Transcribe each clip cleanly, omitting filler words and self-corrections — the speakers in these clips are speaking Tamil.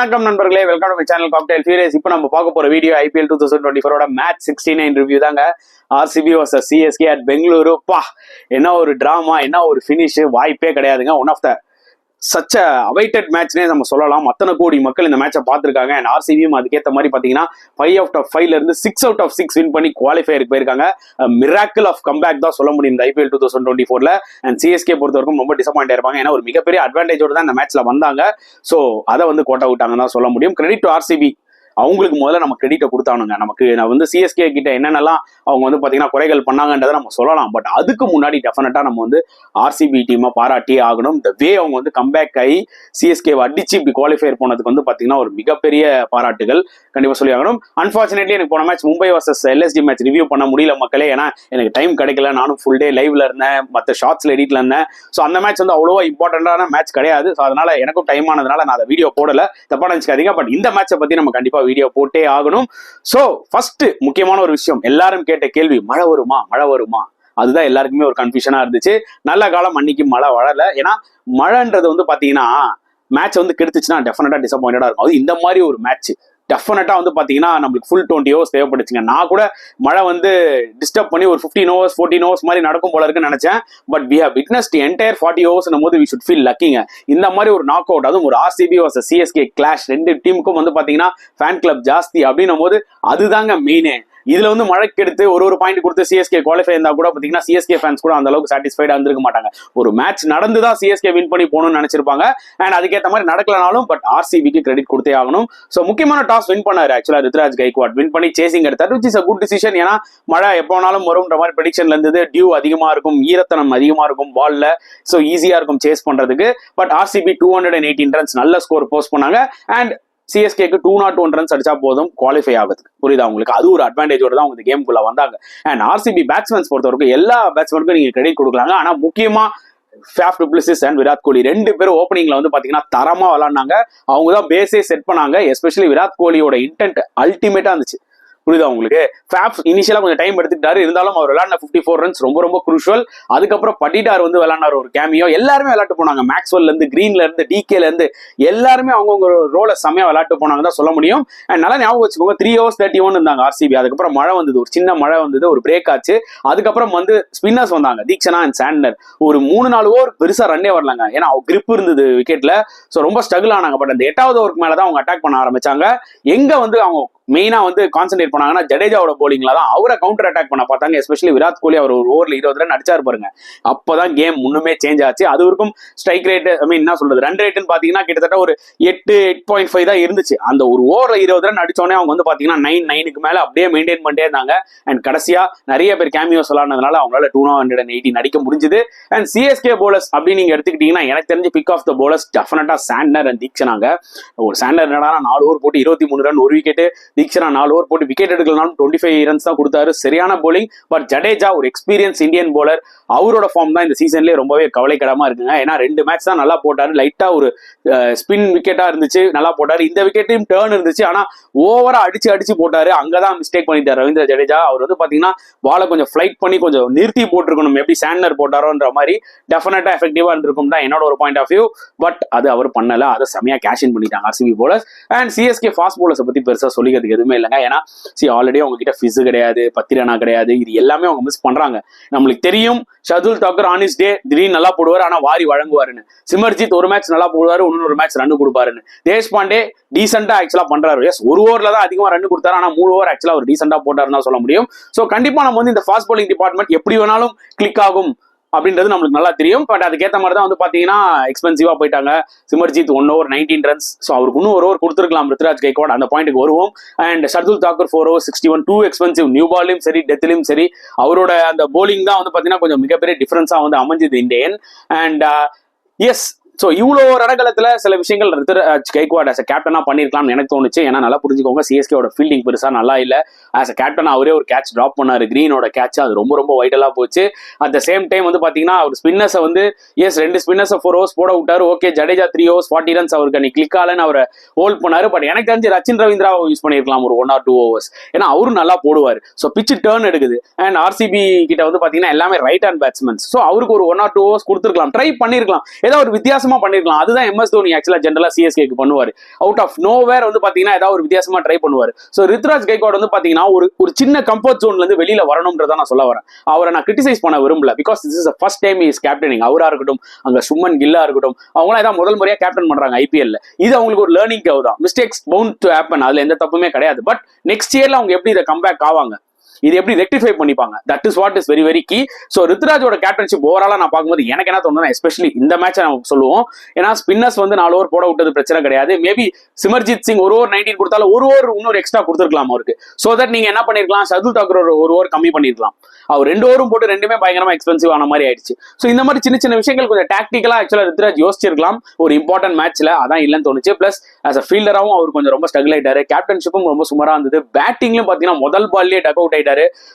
வணக்கம் நண்பர்களே, welcome to my channel cocktail furious. இப்போ நம்ம பார்க்க போற வீடியோ IPL 2024 மேட்ச் 69 ரிவ்யூ தாங்க. RCB vs CSK at Bengaluru. என்ன ஒரு டிராமா, என்ன ஒரு ஃபினிஷ், வாய்ப்பே கிடையாதுங்க. One of the such awaited மேட்ச்னே நம்ம சொல்லலாம். அத்தனை கோடி மக்கள் இந்த மேட்சை பார்த்துருக்காங்க. அண்ட் ஆர்சிபியும் அதுக்கேற்ற மாதிரி பார்த்தீங்கன்னா 5 out of 5ல இருந்து 6 out of 6 வின் பண்ணி குவாலிஃபயருக்கு போயிருக்காங்க. மிராக்கிள் ஆஃப் கம்பேக் தான் சொல்ல முடியும் இந்த IPL 2024ல. அண்ட் சிஎஸ்கே பொறுத்த வரைக்கும் ரொம்ப டிசப்பாயிண்ட் ஆயிருப்பாங்க. ஏன்னா ஒரு மிகப்பெரிய அட்வான்டேஜோட தான் இந்த மேட்ச்ல வந்தாங்க. ஸோ அதை வந்து கோட்டை விட்டாங்கன்னு தான் சொல்ல முடியும். Credit to RCB. அவங்களுக்கு முதல்ல நம்ம கிரெடிட்டை கொடுத்தானுங்க. நமக்கு நான் வந்து சிஎஸ்கே கிட்ட என்னென்னலாம் அவங்க வந்து பார்த்தீங்கன்னா குறைகள் பண்ணாங்கன்றதை நம்ம சொல்லலாம். பட் அதுக்கு முன்னாடி டெஃபினட்டா நம்ம வந்து ஆர்சிபி டீமை பாராட்டி ஆகணும். இந்த வே அவங்க வந்து கம்பேக் ஆகி சிஎஸ்கேவை அடிச்சு இப்படி குவாலிஃபயர் போனதுக்கு வந்து பார்த்தீங்கன்னா ஒரு மிகப்பெரிய பாராட்டுகள் கண்டிப்பாக சொல்லி ஆகணும். அன்பார்ச்சுனேட்லி எனக்கு போன match Mumbai versus LSG match review பண்ண முடியல மக்களே. ஏன்னா எனக்கு டைம் கிடைக்கல. நானும் ஃபுல் டே லைவ்ல இருந்தேன், மற்ற ஷார்ட்ஸ்ல எடிட்ல இருந்தேன். ஸோ அந்த மேட்ச் வந்து அவ்வளோவா இம்பார்ட்டன்டான மேட்ச் கிடையாது. ஸோ அதனால எனக்கும் டைம் ஆனதுனால நான் அதை வீடியோ போடல, தப்பா நினைச்சுக்காதீங்க. பட் இந்த மேட்சை பத்தி நம்ம கண்டிப்பா வீடியோ போட்டே ஆகணும். சோ ஃபர்ஸ்ட் முக்கியமான ஒரு விஷயம், எல்லாரும் கேட்ட கேள்வி, மழை வருமா மழை வருமா? அதுதான் எல்லாருக்குமே ஒரு கன்ஃபியூஷனா இருந்துச்சு. நல்ல காலம் அன்னைக்கு மழை வரல. ஏன்னா மழைன்றது வந்து பாத்தீங்கன்னா மேட்ச் வந்து கெடுத்துச்சுன்னா டெஃபினட்டா டிசப்பாயிண்டடா இருக்கும். அது இந்த மாதிரி ஒரு மேட்ச் டெஃபினட்டா வந்து பாத்தீங்கன்னா நம்மளுக்கு ஃபுல் 20 hours தேவைப்படுச்சுங்க. நான் கூட மழை வந்து டிஸ்டர்ப் பண்ணி ஒரு 15 hours 14 hours மாதிரி நடக்கும் போல இருக்குன்னு நினைச்சேன். But we have witnessed entire 40 hours போது வி ஷுட் ஃபீல் லக்கிங்க. இந்த மாதிரி ஒரு நாக் அவுட், அதுவும் ஒரு RCB vs CSK கிளாஷ், ரெண்டு டீமுக்கும் வந்து பாத்தீங்கன்னா ஃபேன் கிளப் ஜாஸ்தி அப்படின்னும் போது அதுதாங்க மெயினே. இதுல வந்து மழைக்கு எடுத்து ஒரு பாயிண்ட் கொடுத்து சிஎஸ்கே குவாலிஃபை இருந்தா கூட பாத்தீங்கன்னா சிஎஸ்கே ஃபேன்ஸ் கூட அந்த அளவுக்கு சாட்டிஸ்ஃபைடா இருந்திருக்க மாட்டாங்க. ஒரு மேட்ச் நடந்துதான் சிஎஸ்கே வின் பண்ணி போகணும்னு நினைச்சிருப்பாங்க. அண்ட் அதுக்கேற்ற மாதிரி நடக்கலனாலும் பட் ஆர்சிபிக்கு கிரெடிட் கொடுத்தே ஆகணும். சோ முக்கியமான டாஸ் வின் பண்ணாரு ஆக்சுவலா ருத்ராஜ் கைக்வாட். வின் பண்ணி சேசிங் எடுத்தாரு, which is a good decision. ஏன்னா மழை எப்போனாலும் வரும்ன்ற மாதிரி ப்ரெடிக்ஷன்ல இருந்தது. டியூ அதிகமா இருக்கும், ஈரத்தனம் அதிகமா இருக்கும் பால்ல, சோ ஈஸியா இருக்கும் சேஸ் பண்றதுக்கு. பட் ஆர்சிபி 218 ரன்ஸ் நல்ல ஸ்கோர் போஸ்ட் பண்ணாங்க. அண்ட் சிஎஸ்கேக்கு 201 ரன்ஸ் அடிச்சா போதும் குவாலிஃபை ஆகுது. புரியுதா உங்களுக்கு? அது ஒரு அட்வான்டேஜோட தான் அவங்க கேமுக்குள்ள வந்தாங்க. அண்ட் ஆர்சிபி பேட்ஸ்மேன்ஸ் பொறுத்தவரைக்கும் எல்லா பேட்ஸ்மேனுக்கும் நீங்க கிரெடிட் கொடுக்கலாங்க. ஆனா முக்கியமா Faf du Plessis and Virat Kohli ரெண்டு பேரும் ஓப்பனிங்ல வந்து பாத்தீங்கன்னா தரமா விளையாண்டாங்க. அவங்க தான் பேஸே செட் பண்ணாங்க. எஸ்பெஷலி விராட் கோலியோட இன்டென்ட் அல்டிமேட்டா இருந்துச்சு. புரியுதா உங்களுக்கு? ஃபேப் இனிஷியலா கொஞ்சம் டைம் எடுத்துக்கிட்டாரு, இருந்தாலும் அவர் விளையாடின 54 ரன்ஸ் ரொம்ப ரொம்ப குரூஷியல். அதுக்கப்புறம் பட்டிட்டார் வந்து விளையாண்டார் ஒரு கேமியோ. எல்லாருமே விளையாட்டு போனாங்க. மேக்ஸ்வெல்ல இருந்து, கிரீன்ல இருந்து, டிகேல இருந்து எல்லாருமே அவங்கவுங்க ரோலை செம்மையா விளையாட்டு போனாங்க தான் சொல்ல முடியும். அண்ட் நல்லா ஞாபகம் வச்சுக்கோங்க, 3 hours 31 இருந்தாங்க ஆர்சிபி. அதுக்கப்புறம் மழை வந்தது, ஒரு சின்ன மழை வந்தது, ஒரு பிரேக் ஆச்சு. அதுக்கப்புறம் வந்து ஸ்பின்னர்ஸ் வந்தாங்க, தீக்ஷனா அண்ட் சாண்டர். ஒரு 3-4 ஓவர் பெருசா ரன்னே வரலாங்க. ஏன்னா கிரிப் இருந்தது விக்கெட்ல. ஸோ ரொம்ப ஸ்ட்ரகிள் ஆனாங்க. பட் அந்த 8வது ஓவருக்கு மேலதான் அவங்க அட்டாக் பண்ண ஆரம்பிச்சாங்க. எங்க வந்து அவங்க மெயினா வந்து கான்சென்ட்ரேட் பண்ணாங்கன்னா ஜடேஜாவோட போலிங்ல தான். அவரை கவுண்டர் அட்டாக் பண்ண பார்த்தாங்க. எஸ்பெஷலி விராட் கோலி அவர் ஒரு ஓவர்ல 20 ரன் அடிச்சாரு பாருங்க. அப்பதான் கேம் முன்னுமே சேஞ்ச் ஆச்சு. அது வரைக்கும் ஸ்ட்ரைக் ரேட், என்ன சொல்றது, ரன் ரேட்னு பாத்தீங்கன்னா கிட்டத்தட்ட ஒரு 8.5 தான் இருந்துச்சு. அந்த ஒரு ஓவர்ல 20 ரன் அடிச்சோடனே அவங்க வந்து பாத்தீங்கன்னா 9 மேல அப்படியே மெயின்டைன் பண்ணிட்டே இருந்தாங்க. அண்ட் கடைசியா நிறைய பேர் கேமியோஸ் விளாடுனதுனால அவங்களால 218 அடிக்க முடிஞ்சது. அண்ட் சிஎஸ்கே போலர்ஸ் அப்படின்னு நீங்க எடுத்துக்கிட்டீங்கன்னா எனக்கு தெரிஞ்சு பிக் ஆஃப் த போலர்ஸ் டெஃபினட்டா சாண்டர் அண்ட் தீக்ஷனாங்க. ஒரு சாண்டர் என்னடா 4 ஓவர் போட்டு 23 ரன், ஒரு விக்கெட். தீக்ஷனா 4 ஓவர் போட்டு விக்கெட் எடுக்கலனாலும் 25 ரன்ஸ் தான் கொடுத்தாரு. சரியான போலிங். பட் ஜடேஜா ஒரு எக்ஸ்பீரியன்ஸ் இந்தியன் போலர். அவரோட ஃபார்ம் தான் இந்த சீசன்லேயே ரொம்பவே கவலைக்கிடமா இருக்குங்க. ஏன்னா 2 மேட்ச் தான் நல்லா போட்டாரு. லைட்டா ஒரு ஸ்பின் விக்கெட்டா இருந்துச்சு, நல்லா போட்டாரு. இந்த விக்கெட்டையும் டேர்ன் இருந்துச்சு. ஆனா ஓவரா அடிச்சு போட்டாரு. அங்கதான் மிஸ்டேக் பண்ணிட்டாரு ரவீந்திர ஜடேஜா. அவர் வந்து பாத்தீங்கன்னா பாலை கொஞ்சம் ஃபிளைட் பண்ணி கொஞ்சம் நிறுத்தி போட்டிருக்கணும். எப்படி சாண்டர் போட்டாரோன்ற மாதிரி டெஃபினட்டா எஃபெக்டிவா இருந்திருக்கும் தான் என்னோட ஒரு பாயிண்ட் ஆஃப் வியூ. பட் அது அவர் பண்ணல. அதை செமையா கேஷ் இன் பண்ணிட்டாங்க RCB bowlers. And CSK fast போலர்ஸை பத்தி பெருசா சொல்லிக்கிறதுக்கு எதுவுமே இல்லைங்க. ஏன்னா ஆல்ரெடி அவங்க கிட்ட ஃபிஸ் கிடையாது, பத்திரனா கிடையாது. இது எல்லாமே அவங்க மிஸ் பண்றாங்க. நம்மளுக்கு தெரியும் ஷர்துல் தாக்கூர் ஆன் இஸ் டே திடீர்னு நல்லா போடுவார், ஆனா வாரி வழங்குவாருன்னு. சிமர்ஜித் ஒரு மேட்ச் நல்லா போடுவாரு, இன்னொரு மேட்ச் ரன் கொடுப்பாருன்னு. தேஷ்பாண்டே டீசெண்டா ஆக்சுவலா பண்றாரு. எஸ், ஒரு ஓவர்ல தான் அதிகமா ரன் கொடுத்தாரு, ஆனா 3 ஓவர் ஆக்சுவலா ஒரு டீசெண்டா போட்டாருன்னு தான் சொல்ல முடியும். சோ கண்டிப்பா நம்ம வந்து இந்த ஃபாஸ்ட் பவுலிங் டிபார்ட்மெண்ட் எப்படி வேணாலும் கிளிக் ஆகும் அப்படின்றது நம்மளுக்கு நல்லா தெரியும். பட் அதுக்கேற்ற மாதிரி தான் வந்து பாத்தீங்கன்னா எக்ஸ்பென்சிவா போயிட்டாங்க. Simarjeet 1 over 19 runs. ஸோ அவருக்கு இன்னும் ஒரு ஓவர் கொடுத்துருக்கலாம் ருத்ராஜ் கைக்வாட். அந்த பாயிண்ட்டுக்கு வருவோம். And Shardul Thakur 4 over 61, too expensive. New பால்லையும் சரி, டெத்லையும் சரி, அவரோட அந்த போலிங் தான் வந்து பாத்தீங்கன்னா கொஞ்சம் மிகப்பெரிய டிஃபரன்ஸா வந்து அமைஞ்சது இந்தியன். அண்ட் எஸ், ஸோ இவ்வளோ ரணகலத்துல சில விஷயங்கள் ருத்ராஜ் கைக்வாட் ஆஸ் அ கேப்டனா பண்ணிருக்கலாம்னு எனக்கு தோணுச்சு. ஏன்னா நல்லா புரிஞ்சுக்கோங்க, சிஎஸ்கேவோட ஃபீல்டிங் பெருசா நல்லா இல்லை. ஆஸ் அ கேப்டன் அவரே ஒரு கேட்ச் டிராப் பண்ணாரு, கிரீனோட கேட்ச். அது ரொம்ப ரொம்ப வைட்டலா போச்சு. அட் த சேம் டைம் வந்து பாத்தீங்கன்னா அவர் ஸ்பின்னர்ஸை வந்து எஸ் 2 ஸ்பின்னர்ஸை 4 overs போட விட்டாரு. ஓகே, ஜடேஜா 3 overs 40 ரன்ஸ் அவருக்கு அன்னைக்கு கிளிக் ஆலன்னு அவரை ஹோல்ட் பண்ணாரு. பட் எனக்கு தெரிஞ்சு ரச்சின் ரவீந்திராவை யூஸ் பண்ணிருக்கலாம் ஒரு 1 or 2 overs. ஏன்னா அவரும் நல்லா போடுவார். ஸோ பிச்சு டேர்ன் எடுக்குது. அண்ட் ஆர்சிபி கிட்ட வந்து பாத்தீங்கன்னா எல்லாமே ரைட் ஹேண்ட் பேட்ஸ்மேன்ஸ். ஸோ அவருக்கு ஒரு 1 or 2 overs கொடுத்துருக்கலாம், ட்ரை பண்ணிருக்கலாம். ஏதாவது ஒரு வித்தியாசம் வித்தியாசமா பண்ணிருக்கலாம். அதுதான் MS தோனி ஆக்சுவலா ஜெனரலா சிஎஸ்கேக்கு பண்ணுவாரு. அவுட் ஆஃப் நோவேர் வந்து பாத்தீங்கன்னா ஏதாவது ஒரு வித்தியாசமா ட்ரை பண்ணுவாரு. சோ ருத்ராஜ் கைக்வாட் வந்து பாத்தீங்கன்னா ஒரு சின்ன கம்ஃபர்ட் ஜோன்ல இருந்து வெளியில வரணும்ன்றத நான் சொல்ல வரேன். அவரை நான் கிரிட்டிசைஸ் பண்ண விரும்பல. Because this is first time is captaining. அவரா இருக்கட்டும், அங்க சுமன் கில்லா இருக்கட்டும், அவங்களாம் ஏதாவது முதல் முறையா கேப்டன் பண்றாங்க ஐபிஎல்ல. இது அவங்களுக்கு ஒரு லேர்னிங் கர்வ் தான். மிஸ்டேக்ஸ் பவுண்ட் டு ஹேப்பன், அதுல எந்த தப்புமே கிடையாது. பட் நெக்ஸ்ட் இயர்ல அவங்க எப்படி இதை கம்பேக் ஆவாங்க, இது எப்படி ரெக்டிஃபை பண்ணிப்பாங்க, that is what is very very key. So ருத்ராஜோட கேப்டன்ஷிப் ஓவராலா நான் பார்க்கும்போது எனக்கு என்ன தோணுதுன்னா, எஸ்பெஷலி இந்த மேட்ச் நம்ம சொல்லுவோம், ஏன்னா ஸ்பின்னர்ஸ் வந்து 4 ஓவர் போட விட்டது பிரச்சனை கிடையாது. மேபி சிமர்ஜித் சிங் ஒரு ஓவர் 19 கொடுத்தாலும் ஒரு ஓவர் இன்னொரு எக்ஸ்ட்ரா கொடுத்துருக்கலாம் அவருக்கு. ஸோ தட் நீங்க என்ன பண்ணிருக்கலாம், ஷர்துல் தாக்கூர் ஒரு ஓவர் கம்மி பண்ணிருக்கலாம். அவர் 2 ஓவரும் போட்டு 2மே பயங்கரமா எக்ஸ்பென்சிவ் ஆன மாதிரி ஆயிடுச்சு. ஸோ இந்த மாதிரி சின்ன சின்ன விஷயங்கள் கொஞ்சம் டாக்டிக்கலா ஆக்சுவலா ருத்ராஜ் யோசிச்சிருக்கலாம் ஒரு இம்பார்ட்டன்ட் மேட்ச்ல. அதான் இல்லைன்னு தோணுச்சு. பிளஸ் ஆஸ் அ ஃபீல்டராகவும் அவர் கொஞ்சம் ரொம்ப ஸ்ட்ரகிள் ஆயிட்டாரு. கேப்டன்ஷிப்பும் ரொம்ப சுமாரா இருந்தது. பேட்டிங்லயும் பாத்தீங்கன்னா முதல் பால்லேயே டக் அவுட் ஆயிட்டாரு.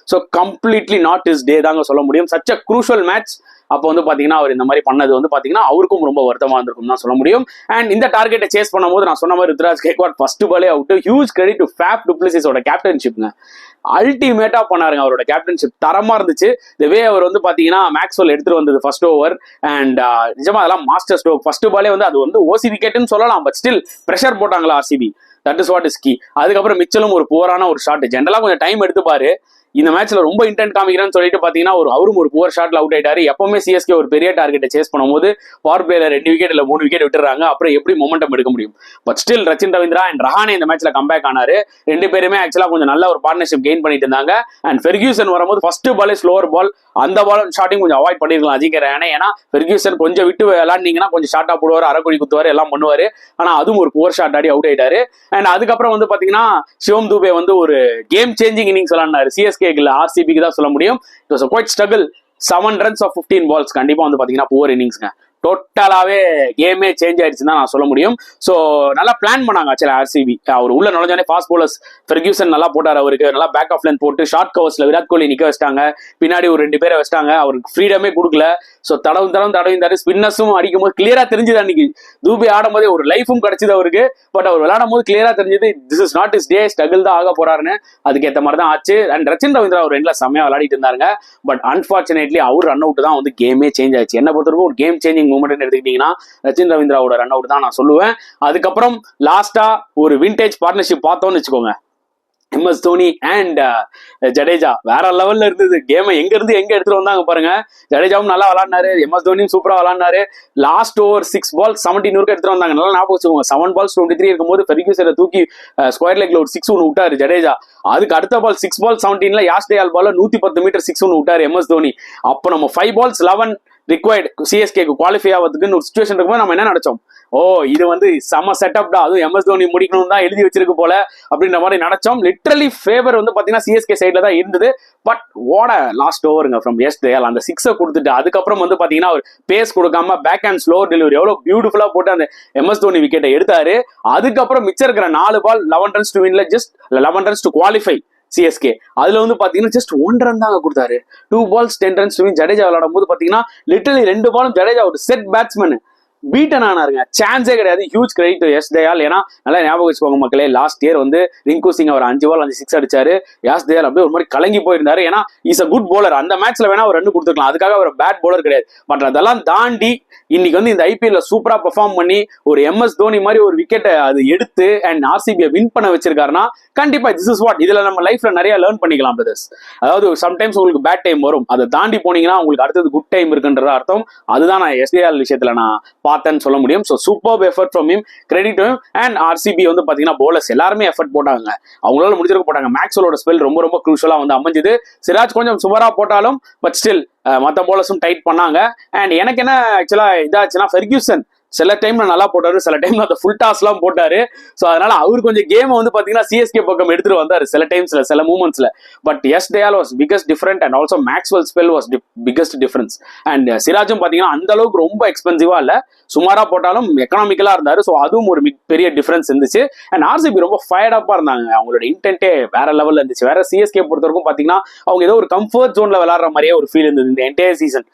ஸோ கம்ப்ளீட்லி நாட் இஸ் டே தாங்க சொல்ல முடியும். Such a crucial match. அப்போ வந்து பாத்தீங்கன்னா அவர் இந்த மாதிரி பண்ணது வந்து பாத்தீங்கன்னா அவருக்கும் ரொம்ப வருத்தமா இருந்திருக்கும் தான் சொல்ல முடியும். அண்ட் இந்த டார்கெட்டை சேஸ் பண்ணும்போது நான் சொன்ன மாதிரி ருத்ராஜ் கைக்வாட் ஃபர்ஸ்ட் பாலே out. Huge credit to Faf du பிளஸிஸோட கேப்டன்ஷிப்ங்க. அல்டிமேட்டா பண்ணாருங்க. அவரோட கேப்டன்ஷிப் தரமா இருந்துச்சு. இந்த வே அவர் வந்து பாத்தீங்கன்னா மேக்ஸ்வெல் எடுத்துட்டு வந்தது ஃபர்ஸ்ட் ஓவர். அண்ட் நிஜமா அதெல்லாம் மாஸ்டர் ஸ்ட்ரோக். ஃபர்ஸ்ட் பாலே வந்து அது வந்து ஓசி விக்கெட்னு சொல்லலாம். பட் ஸ்டில் பிரஷர் போட்டாங்களா RCB. That is what is key. அதுக்கப்புறம் மிச்சலும் ஒரு புவரான ஒரு ஷாட். ஜென்ரலா கொஞ்சம் டைம் எடுத்துப்பாரு. இந்த மேட்ச்ல ரொம்ப இன்டென்ட் காமிக்கிறேன்னு சொல்லிட்டு பாத்தீங்கன்னா அவரும் ஒரு புவர் ஷாட்ல அவுட் ஆயிட்டாரு. எப்பவுமே சிஎஸ்கே ஒரு பெரிய டார்கெட்டை சேஸ் பண்ணும்போது பவர் பிளேல 2 விக்கெட் இல்ல 3 விக்கெட் விட்டுறாங்க. அப்புறம் எப்படி மொமெண்டம் எடுக்க முடியும்? But still Rachin Ravindra and Rahane இந்த மேட்ச்ல கம்பேக் ஆனாரு. 2 பேருமே ஆக்சுவலா கொஞ்சம் நல்ல ஒரு பார்ட்னர்ஷிப் கெயின் பண்ணிட்டு இருந்தாங்க. அண்ட் ஃபெர்கியூசன் வரும்போது ஃபர்ஸ்ட் பாலே ஸ்லோவர் பால், அந்த பால் ஷாட்டிங் கொஞ்சம் அவாய்ட் பண்ணிருக்கலாம் அஜிங்கர் ரஹானே. ஏன்னா ஃபெர்கியூசன் கொஞ்சம் விட்டு விளையாண்டிங்கன்னா கொஞ்சம் ஷார்ட்டா போடுவார், அரைக்குழி குத்துவார், எல்லாம் பண்ணுவாரு. ஆனா அதுவும் ஒரு புவர் ஷாட் ஆடி அவுட் ஆயிட்டாரு. அண்ட் அதுக்கப்புறம் வந்து பாத்தீங்கன்னா சிவம் தூபே வந்து ஒரு கேம் சேஞ்சிங் இன்னிங்ஸ் விளையாடினாரு. சிஎஸ்கே ஆர்சிபிக்கு தான் சொல்ல முடியும். It was a quite struggle. 7 runs of 15 balls. கண்டிப்பா வந்து பாத்தீங்கன்னா புவர் இன்னிங்ஸ்ங்க. டோட்டலாவே கேமே சேஞ்ச் ஆயிடுச்சுன்னு தான் நான் சொல்ல முடியும். ஸோ நல்லா பிளான் பண்ணாங்க ஆக்சுவலா ஆர்சிபி. அவர் உள்ள நுழைஞ்சானே ஃபாஸ்ட் போலர்ஸ் ஃபெர்கியூசன் நல்லா போட்டார். அவருக்கு நல்லா பேக் ஆஃப் லென்த் போட்டு ஷார்ட் கவர்ஸ்ல விராட் கோலி நிக்க வச்சிட்டாங்க. பின்னாடி ஒரு 2 பேரை வச்சிட்டாங்க. அவருக்கு ஃப்ரீடமே கொடுக்கல. ஸோ தடவிந்தாரு. ஸ்பின்னர்ஸும் அடிக்கும் போது கிளியரா தெரிஞ்சது. அன்னைக்கு தூபே ஆடும் போதே ஒரு லைஃபும் கிடைச்சது அவருக்கு. பட் அவர் விளையாடும் போது கிளியரா தெரிஞ்சது this is not is day, struggle தான் ஆக போறாருன்னு. அதுக்கேற்ற மாதிரி தான் ஆச்சு. அண்ட் ரச்சின் ரவீந்திரா ஒரு 2ல செம்மையா விளையாடிட்டு இருந்தாருங்க. பட் அன்பார்ச்சுனேட்லி அவர் ரன் அவுட் தான் வந்து கேமே சேஞ்ச் ஆச்சு. என்ன பொறுத்தவரைக்கும் ஒரு கேம் சேஞ்சிங் மூமெண்ட் எடுத்துக்கிட்டீங்கன்னா ரச்சின் ரவீந்திராவோட ரன் அவுட் தான் நான் சொல்லுவேன். அதுக்கப்புறம் லாஸ்டா ஒரு விண்டேஜ் பார்ட்னர்ஷிப் பார்த்தோம்னு வச்சுக்கோங்க. MS தோனி அண்ட் ஜடேஜா வேற லெவல்ல இருந்தது. கேமை எங்க இருந்து எங்க எடுத்துட்டு வந்தாங்க பாருங்க. ஜடேஜாவும் நல்லா விளாண்டாரு, MS தோனியும் சூப்பரா விளாண்டாரு. லாஸ்ட் ஓவர் 6 balls 17 எடுத்துட்டு வந்தாங்க. நல்லா ஞாபகம் வச்சுக்கோங்க. 7 balls 23 இருக்கும்போது ஃபெர்கியூசனை தூக்கி ஸ்கொயர் லெக்ல ஒரு 6 விட்டாரு ஜடேஜா. அதுக்கு அடுத்த பால் 6 balls 17ல யாஸ்டேயால் பால்ல 110 மீட்டர் 6 விட்டாரு MS தோனி. அப்போ நம்ம 5 balls 11 ரிக்வயர்ட் சிஎஸ்கேக்கு குவாலிஃபை ஆகிறதுக்குன்னு ஒரு சிச்சுவேஷன் இருக்கும்போது நம்ம என்ன நினைச்சோம், இது வந்து செம செட்டப் தான், அதுவும் MS தோனி முடிக்கணும் தான் எழுதி வச்சிருக்கு போல அப்படின்ற மாதிரி நினைச்சோம். லிட்டரலி ஃபேவர் வந்து பாத்தீங்கன்னா சிஎஸ்கே சைட்ல தான் இருந்தது. பட் வாட் லாஸ்ட் ஓவருங்க ஃப்ரம் எஸ் தயால். அந்த 6 கொடுத்துட்டு அதுக்கப்புறம் வந்து பாத்தீங்கன்னா ஒரு பேஸ் கொடுக்காம பேக் அண்ட் ஸ்லோ டெலிவரி எவ்வளவு பியூட்டிஃபுல்லா போட்டு அந்த MS தோனி விக்கெட்டை எடுத்தாரு. அதுக்கப்புறம் மிச்சம் இருக்கிற 4 பால் 11 runs to winல just 11 runs to qualify CSK. அதுல வந்து பாத்தீங்கன்னா ஜஸ்ட் 1 run தாங்க கொடுத்தாரு. 2 balls 10 runs to win. Jadeja விளையாடும் போது பாத்தீங்கன்னா லிட்டரலி 2 பாலும் ஜடேஜா ஒரு செட் பேட்ஸ்மேன் பீட்டன் ஆனாருங்க. சான்ஸே கிடையாது. Huge credit to S Dayal. ஏன்னா நல்லா ஞாபகம் வச்சுக்கோங்க மக்களே, லாஸ்ட் இயர் வந்து ரிங்கு சிங் அவர் 5 ball 5 6 அடிச்சாரு. யாஸ் தயால் அப்படியே ஒரு மாதிரி கலங்கி போயிருந்தாரு. ஏன்னா இஸ் அ குட் bowler. அந்த மேட்ச்ல வேணா அவர் ரன் கொடுத்துருக்கலாம், அதுக்காக அவர் பேட் bowler கிடையாது. பட் அதெல்லாம் தாண்டி இன்னைக்கு வந்து இந்த ஐபிஎல்ல சூப்பரா பெர்ஃபார்ம் பண்ணி ஒரு MS தோனி மாதிரி ஒரு விக்கெட்டை அது எடுத்து அண்ட் ஆர்சிபியை வின் பண்ண வச்சிருக்காருன்னா கண்டிப்பா திஸ் இஸ் வாட். இதுல நம்ம லைஃப்ல நிறைய லேர்ன் பண்ணிக்கலாம் பிரதர்ஸ். அதாவது சம்டைம்ஸ் உங்களுக்கு பேட் டைம் வரும், அதை தாண்டி போனீங்கன்னா உங்களுக்கு அடுத்தது குட் டைம் இருக்குன்ற அர்த்தம். அதுதான் நான் எஸ்டிஆர் விஷயத்துல நான் பார்த்தேன்னு சொல்ல முடியும். So super effort from him, credit him. And RCB வந்து பாத்தீங்கன்னா பவுலர்ஸ் எல்லாருமே எஃபர்ட் போட்டாங்க, அவங்களால முடிஞ்சிருக்க போட்டாங்க. மேக்ஸ்வெலோட ஸ்பெல் ரொம்ப ரொம்ப க்ரூஷலா வந்து அமைஞ்சது. சிராஜ் கொஞ்சம் சுவரா போட்டாலும் பட் ஸ்டில் மற்ற பவுலர்ஸும் டைட் பண்ணாங்க. அண்ட் எனக்கு என்ன ஆக்சுவலா இதாச்சுன்னா ஃபெர்கியூசன் சில டைம்ல நல்லா போட்டாரு, சில டைம்ல அந்த ஃபுல் டாஸ் எல்லாம் போட்டாரு. ஸோ அதனால அவர் கொஞ்சம் கேம் வந்து பாத்தீங்கன்னா சிஎஸ்கே பக்கம் எடுத்துட்டு வந்தாரு சில டைம்ஸ்ல, சில மூமெண்ட்ஸ்ல. But S Dayal was biggest different and also Maxwell spell was biggest difference. And சிராஜும் பாத்தீங்கன்னா அந்த அளவுக்கு ரொம்ப எக்ஸ்பென்சிவா இல்ல, சுமாரா போட்டாலும் எக்கனாமிக்கலா இருந்தாரு. ஸோ அதுவும் ஒரு பெரிய டிஃபரன்ஸ் இருந்துச்சு. அண்ட் ஆர்சிபி ரொம்ப ஃபயர்ட் அப்பா இருந்தாங்க, அவங்களோட இன்டென்ட்டே வேற லெவல்ல இருந்துச்சு. வேற சிஎஸ்கே பொறுத்த வரைக்கும் பாத்தீங்கன்னா அவங்க ஏதோ ஒரு கம்ஃபர்ட் ஜோன்ல விளையாடுற மாதிரியே ஒரு ஃபீல் இருந்தது இந்த என்டையர் சீசன்.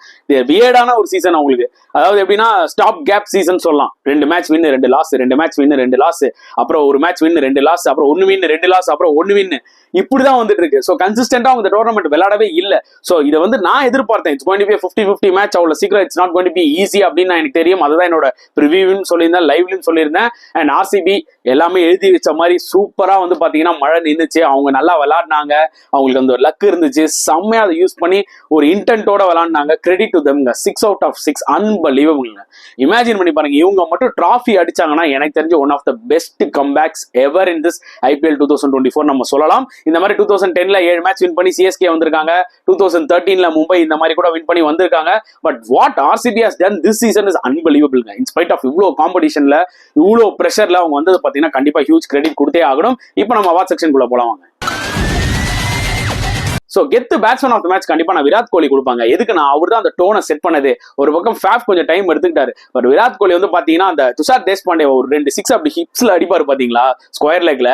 வியர்டான ஒரு சீசன் அவங்களுக்கு. அதாவது எப்படின்னா ஸ்டாப் கேப் சீசன் சொல்லலாம். 2 match win 2 loss, 2 match win 2 loss, அப்புறம் ஒரு மேட்ச் வின் 2 லாஸ், அப்புறம் 1 வின் 2 லாஸ், அப்புறம் 1 வின். இப்படிதான் வந்துட்டு இருக்கு. ஸோ கன்சிஸ்டன்டா அவங்க டோர்னமெண்ட் விளையாடவே இல்லை. ஸோ இதை வந்து நான் எதிர்பார்த்தேன். It's going to be 50-50 match. அவ்வளவு சீக்கிரம் it's not going to be easy அப்படின்னு எனக்கு தெரியும். அதுதான் என்னோட ப்ரிவியூவும் சொல்லியிருந்தேன், லைவ்லயும் சொல்லியிருந்தேன். அண்ட் ஆர்சிபி எல்லாமே எழுதி வச்ச மாதிரி சூப்பரா வந்து பாத்தீங்கன்னா மழை நின்றுச்சு, அவங்க நல்லா விளையாடினாங்க, அவங்களுக்கு அந்த லக் இருந்துச்சு, செம்மையா அதை யூஸ் பண்ணி ஒரு இன்டென்ட்டோட விளையாடினாங்க. கிரெடிட் டு தெம்ங்க. 6 out of 6 அன்பலிவபிள்ங்க. இமேஜின் பண்ணி பாருங்க, இவங்க மட்டும் டிராஃபி அடிச்சாங்கன்னா எனக்கு தெரிஞ்ச one of the best comebacks ever in this IPL 2024 நம்ம சொல்லலாம். இந்த மாதிரி 2010ல 7 மேட்ச் வின் பண்ணி சிஎஸ்கே வந்திருக்காங்க, 2013ல மும்பை இந்த மாதிரி கூட வின் பண்ணி வந்திருக்காங்க. But what RCB has done this season is அன்பலிவபிள்ங்க. இன் ஸ்பைட் ஆஃப் இவ்வளோ காம்படிஷன்ல இவ்வளோ பிரஷர்ல அவங்க வந்து பாத்தீங்கன்னா கண்டிப்பா ஹியூஜ் கிரெடிட் கொடுத்தே ஆகணும். இப்போ நம்ம அவார்ட் செக்ஷனுக்குள்ள போலாம் வாங்க. சோ கெத்து பேட்ஸ்மேன் ஆஃப் த மேட்ச் கண்டிப்பா நான் விராட் கோலி கொடுப்பாங்க. எதுக்கு நான் அவர் தான் அந்த டோனை செட் பண்ணது. ஒரு பக்கம் ஃபேப் கொஞ்சம் டைம் எடுத்துக்கிட்டாரு. பட் விராட் கோலி வந்து பாத்தீங்கன்னா அந்த துஷார் தேஷ்பாண்டே ஒரு 2 6 அப்படி ஹிப்ஸ்ல அடிப்பாரு பாத்தீங்களா, ஸ்கொயர் லெக்ல,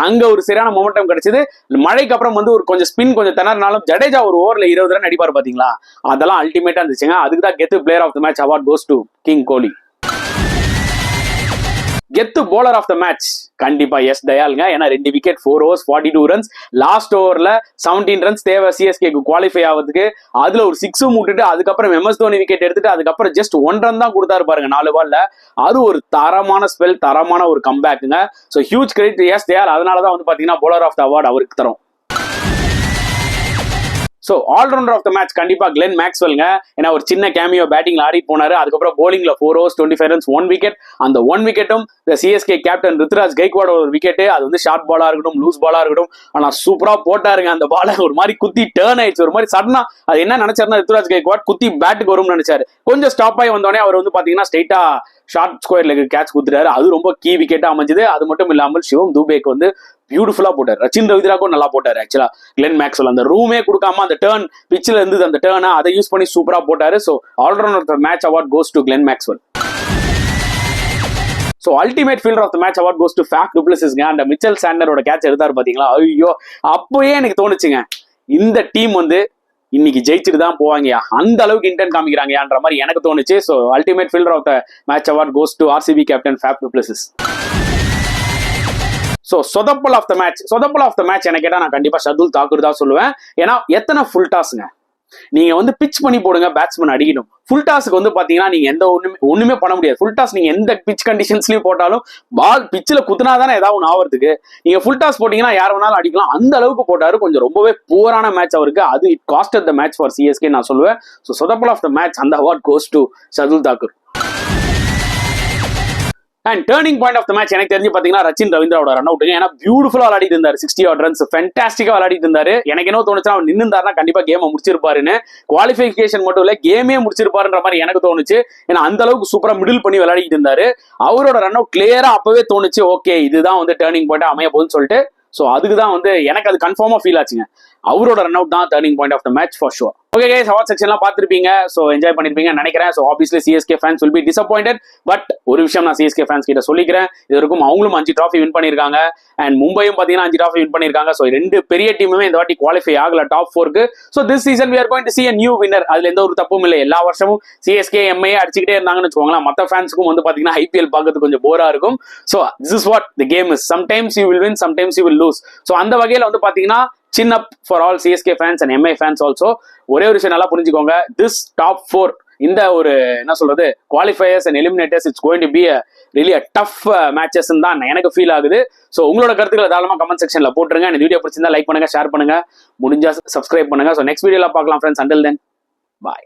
அங்க ஒரு சரியான மொமெண்டம் கிடைச்சது. மழைக்கு அப்புறம் வந்து ஒரு கொஞ்சம் ஸ்பின் கொஞ்சம் திணறினாலும் ஜடேஜா ஒரு ஓவர்ல 20 ரன் அடிப்பாரு பாத்தீங்களா, அதெல்லாம் அல்டிமேட்டா இருந்துச்சுங்க. அதுக்கு தான் கெத்து player of the match award goes to king Kohli. கெத்து போலர் ஆஃப் த மேட்ச் கண்டிப்பா எஸ் தயாலுங்க. ஏன்னா 2 விக்கெட் 4 overs 42 runs. லாஸ்ட் ஓவர்ல 17 runs தேவை சிஎஸ்கேக்கு குவாலிஃபை ஆகிறதுக்கு. அதுல ஒரு 6 விட்டுட்டு அதுக்கப்புறம் MS தோனி விக்கெட் எடுத்துட்டு அதுக்கப்புறம் ஜஸ்ட் 1 run தான் கொடுத்தாரு பாருங்க 4 பால்ல. அது ஒரு தரமான ஸ்பெல், தரமான ஒரு கம்பேக்குங்க. So huge credit S Dayal. அதனாலதான் வந்து பாத்தீங்கன்னா போலர் ஆஃப் த அவார்ட் அவருக்கு தரும். So allrounder of the match கண்டிப்பா கிளென் மேக்ஸ்வெல்ங்க. ஏன்னா ஒரு சின்ன கேமியோ பேட்டிங்ல ஆடி போனாரு. அதுக்கப்புறம் போலிங்ல 4 overs 25 runs 1 wicket. அந்த 1 wicketடும் சிஎஸ்கே கேப்டன் ருத்ராஜ் கைக்வாட் ஒரு விக்கெட். அது வந்து ஷார்ட் பாலா இருக்கட்டும், லூஸ் பாலா இருக்கட்டும், ஆனா சூப்பரா போட்டாருங்க. அந்த பால ஒரு மாதிரி குத்தி டேர்ன் ஆயிடுச்சு. ஒரு மாதிரி சடனா அது என்ன நினைச்சாருன்னா ருத்ராஜ் கைக்வாட் குத்தி பேட்டுக்கு வரும்னு நினைச்சாரு. கொஞ்சம் ஸ்டாப் ஆகி வந்தோடனே அவர் வந்து பாத்தீங்கன்னா ஸ்ட்ரைட்டா ஷார்ட் ஸ்கொயர் லெக் கேட்ச் குடுத்துட்டாரு. அது ரொம்ப கீ விக்கெட்டா அமைஞ்சது. அது மட்டும் இல்லாமல் சிவம் தூபேக்கு வந்து பியூட்டிஃபுல்லா போட்டார். ரச்சின் ரவீந்திராக்கும் நல்லா போட்டாரு. ஆக்சுவலா கிளென் மேக்ஸ்வெல் அந்த ரூமே கொடுக்காம அந்த டேர்ன் பிச்சில் இருந்தது, அந்த டேர்னை அதை யூஸ் பண்ணி சூப்பரா போட்டாரு. So allrounder of the match award goes to Glenn Maxwell. So ultimate fielder of the match award goes to Faf du பிளெசிஸ்ங்க. அந்த மிச்சல் சாண்டரோட கேட்ச் எடுத்தாரு பாத்தீங்களா, ஐயோ அப்பவே எனக்கு தோணுச்சுங்க இந்த டீம் வந்து இன்னைக்கு ஜெயிச்சுட்டு தான் போவாங்கயா, அந்த அளவுக்கு இன்டென்ட் காமிக்கிறாங்கன்ற மாதிரி எனக்கு தோணுச்சு. So ultimate fielder of the match award goes to RCB captain Faf du Plessis. So சொதப்பல் ஆஃப் த மேட்ச், சொதப்பல் ஆஃப் த மேட்ச் எனக்கு கேட்டால் நான் கண்டிப்பா ஷர்துல் தாக்கூர் தான் சொல்லுவேன். ஏன்னா எத்தனை ஃபுல் டாஸ்ங்க நீங்க வந்து பிச் பண்ணி போடுங்க, பேட்ஸ்மேன் அடிக்கணும். ஃபுல் டாஸ்க்கு வந்து பாத்தீங்கன்னா நீங்க எந்த ஒண்ணுமே பண்ண முடியாது. ஃபுல் டாஸ் நீங்க எந்த பிச் கண்டிஷன்ஸ்லயும் போட்டாலும் பால் பிச்சில் குத்துனா தானே ஏதாவது ஒன்று ஆகிறதுக்கு. நீங்க ஃபுல் டாஸ் போட்டீங்கன்னா யார் வேணாலும் அடிக்கலாம். அந்த அளவுக்கு போட்டாரு. கொஞ்சம் ரொம்பவே புவரான மேட்ச் அவருக்கு. அது it costed the match for CSK நான் சொல்லுவேன். ஸோ சொதப்பல் ஆஃப் த மேட்ச் அந்த award goes to Shardul Thakur. And turning point of the match எனக்கு தெரிஞ்சு பாத்தீங்கன்னா ரச்சின் ரவீந்திராவோட ரன் அவுட்டுங்க. ஏன்னா பியூட்டிஃபுல்லா விளையாடிட்டு இருந்தாரு, 60 odd runs ஃபென்டாஸ்டிக்கா விளையாடிட்டு இருந்தாரு. எனக்கு என்ன தோணுச்சுன்னா அவர் நின்னுந்தாருன்னா கண்டிப்பா கேமை முடிச்சிருப்பாருன்னு. குவாலிஃபிகேஷன் மட்டும் இல்ல கேமே முடிச்சிருப்பாருன்ற மாதிரி எனக்கு தோணுச்சு. ஏன்னா அந்த அளவுக்கு சூப்பரா மிடில் பண்ணி விளையாடிட்டு இருந்தாரு. அவரோட ரன் அவுட் கிளியரா அப்பவே தோணுச்சு, ஓகே இதுதான் வந்து டர்னிங் பாயிண்ட் அமைய போகுதுன்னு சொல்லிட்டு. ஸோ அதுக்கு தான் வந்து எனக்கு அது கன்ஃபார்மா ஃபீல் ஆச்சுங்க. அவரோட ரன் அவுட் தான் turning point of the match for sure. Okay guys, award செக்ஷன்லாம் பார்த்திருப்பீங்க. ஸோ என்ஜாய் பண்ணிருப்பீங்கன்னு நினைக்கிறேன். So obviously CSK fans will be disappointed. But ஒரு விஷயம் நான் சிஎஸ்கே ஃபேன்ஸ் கிட்ட சொல்லிக்கிறேன், இது வரைக்கும் அவங்களும் 5 trophy வின் பண்ணியிருக்காங்க. அண்ட் மும்பையும் பார்த்தீங்கன்னா 5 trophy வின் பண்ணியிருக்காங்க. ஸோ 2 பெரிய டீமுமே இந்த வாட்டி குவாலிஃபை ஆகல டாப் 4க்கு. So this season we are going to see a new winner. அதுல எந்த ஒரு தப்பும் இல்லை. எல்லா வருஷமும் சிஎஸ்கே எம்ஐ அடிச்சுக்கிட்டே இருந்தாங்கன்னு வச்சுக்கோங்களேன். மற்ற ஃபேன்ஸுக்கும் வந்து பார்த்தீங்கன்னா ஐபிஎல் பார்க்கறதுக்கு கொஞ்சம் போரா இருக்கும். So this is what the game is. Sometimes you will win, sometimes you will lose. So அந்த வகையில் வந்து பார்த்தீங்கன்னா chin up for all CSK fans and MI fans also. ஒரே ஒரு விஷயம் நல்லா புரிஞ்சுக்கோங்க, this top 4 இந்த ஒரு என்ன சொல்றது qualifiers and eliminators it's going to be really tough matches தான் எனக்கு ஃபீல் ஆகுது. ஸோ உங்களோட கருத்துக்களை தாராளமா கமெண்ட் செக்ஷன்ல போட்டுருங்க. இந்த வீடியோ பிடிச்சிருந்தா லைக் பண்ணுங்க, ஷேர் பண்ணுங்க, முடிஞ்சா சப்ஸ்கிரைப் பண்ணுங்க. ஸோ நெக்ஸ்ட் வீடியோல பார்க்கலாம் ஃப்ரெண்ட்ஸ். அண்டில் தென் பாய்.